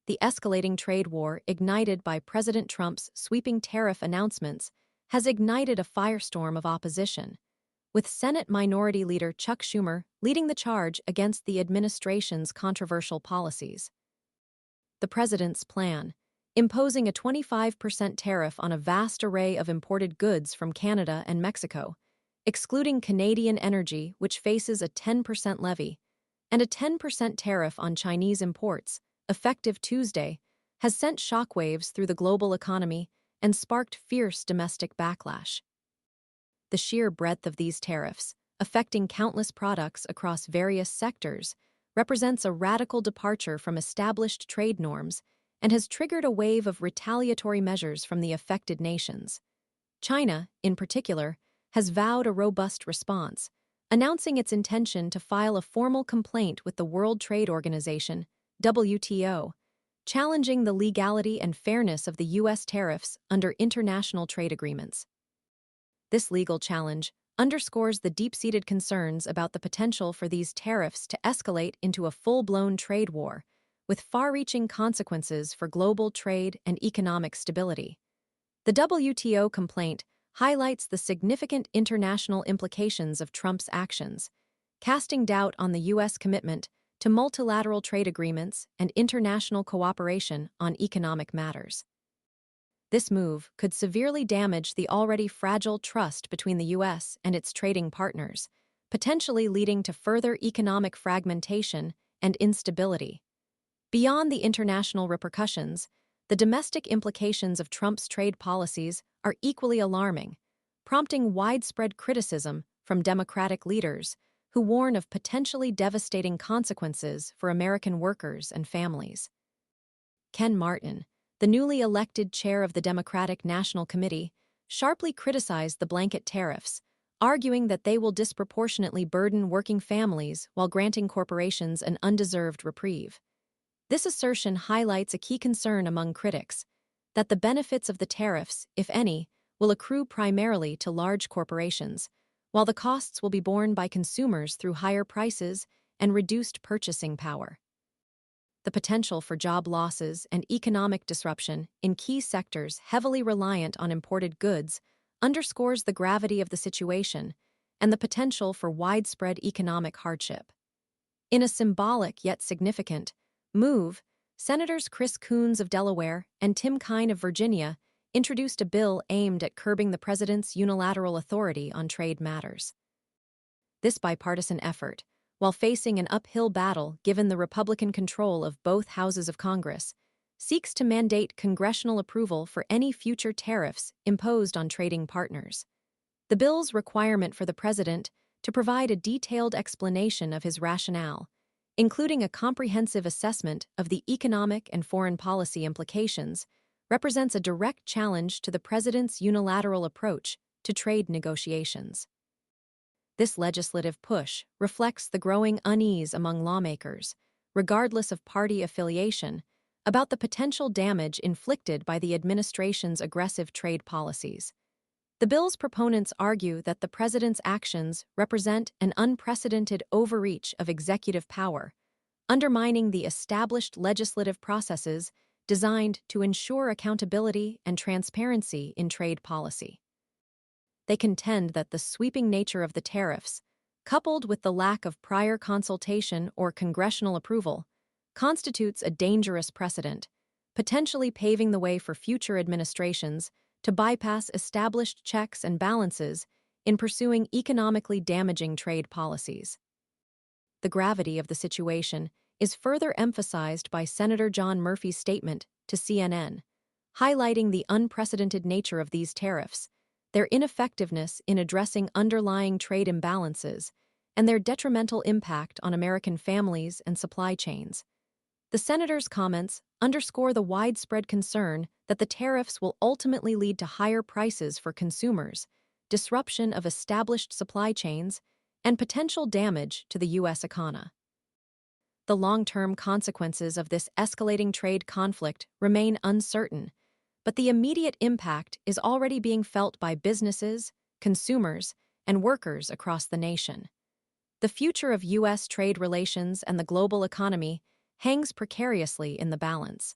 the escalating trade war ignited by President Trump's sweeping tariff announcements has ignited a firestorm of opposition, with Senate Minority Leader Chuck Schumer leading the charge against the administration's controversial policies. The president's plan, imposing a 25% tariff on a vast array of imported goods from Canada and Mexico, excluding Canadian energy, which faces a 10% levy, and a 10% tariff on Chinese imports, effective Tuesday, has sent shockwaves through the global economy and sparked fierce domestic backlash. The sheer breadth of these tariffs, affecting countless products across various sectors, represents a radical departure from established trade norms and has triggered a wave of retaliatory measures from the affected nations. China, in particular, has vowed a robust response, announcing its intention to file a formal complaint with the World Trade Organization, WTO, challenging the legality and fairness of the U.S. tariffs under international trade agreements. This legal challenge underscores the deep-seated concerns about the potential for these tariffs to escalate into a full-blown trade war, with far-reaching consequences for global trade and economic stability. The WTO complaint highlights the significant international implications of Trump's actions, casting doubt on the U.S. commitment to multilateral trade agreements and international cooperation on economic matters. This move could severely damage the already fragile trust between the U.S. and its trading partners, potentially leading to further economic fragmentation and instability. Beyond the international repercussions, the domestic implications of Trump's trade policies are equally alarming, prompting widespread criticism from Democratic leaders who warn of potentially devastating consequences for American workers and families. Ken Martin, the newly elected chair of the Democratic National Committee, sharply criticized the blanket tariffs, arguing that they will disproportionately burden working families while granting corporations an undeserved reprieve. This assertion highlights a key concern among critics, that the benefits of the tariffs, if any, will accrue primarily to large corporations, while the costs will be borne by consumers through higher prices and reduced purchasing power. The potential for job losses and economic disruption in key sectors heavily reliant on imported goods underscores the gravity of the situation and the potential for widespread economic hardship. In a symbolic yet significant move, Senators Chris Coons of Delaware and Tim Kaine of Virginia introduced a bill aimed at curbing the president's unilateral authority on trade matters. This bipartisan effort, while facing an uphill battle given the Republican control of both houses of Congress, seeks to mandate congressional approval for any future tariffs imposed on trading partners. The bill's requirement for the president to provide a detailed explanation of his rationale, including a comprehensive assessment of the economic and foreign policy implications, represents a direct challenge to the president's unilateral approach to trade negotiations. This legislative push reflects the growing unease among lawmakers, regardless of party affiliation, about the potential damage inflicted by the administration's aggressive trade policies. The bill's proponents argue that the president's actions represent an unprecedented overreach of executive power, undermining the established legislative processes designed to ensure accountability and transparency in trade policy. They contend that the sweeping nature of the tariffs, coupled with the lack of prior consultation or congressional approval, constitutes a dangerous precedent, potentially paving the way for future administrations to bypass established checks and balances in pursuing economically damaging trade policies. The gravity of the situation is further emphasized by Senator John Murphy's statement to CNN, highlighting the unprecedented nature of these tariffs, their ineffectiveness in addressing underlying trade imbalances, and their detrimental impact on American families and supply chains. The senator's comments underscore the widespread concern that the tariffs will ultimately lead to higher prices for consumers, disruption of established supply chains, and potential damage to the U.S. economy. The long-term consequences of this escalating trade conflict remain uncertain, but the immediate impact is already being felt by businesses, consumers, and workers across the nation. The future of U.S. trade relations and the global economy hangs precariously in the balance.